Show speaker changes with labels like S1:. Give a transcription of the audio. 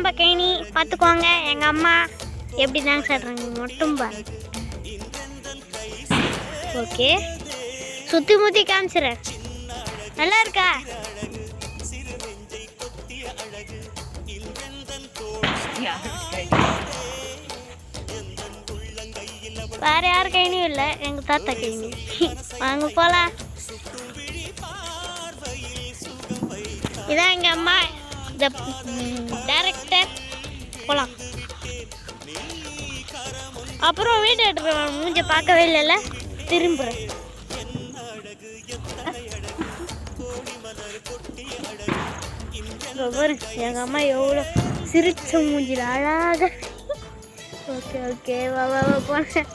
S1: நம்ம கைனி பார்த்துக்குவாங்க. எங்கள் அம்மா எப்படி டான்ஸ் ஆடுறாங்க மட்டும் பாருங்க. ஓகே, சுற்றி முற்றி காமிச்சிடுறேன். நல்லா இருக்கா? வேறு யார் கைனியும் இல்லை, எங்கள் தாத்தா கைனி. வாங்க போகலாம். இதான் எங்கள் அம்மா, இந்த டைரக்டர். போகலாம். அப்புறம் வீட்டை எடுத்துருவேன். மூஞ்ச பார்க்கவே இல்லைல்ல, திரும்புகிறேன். எங்கள் அம்மா எவ்வளோ சிரிச்ச மூஞ்சில் அழகாக. ஓகே ஓகே, வா வா போனேன்.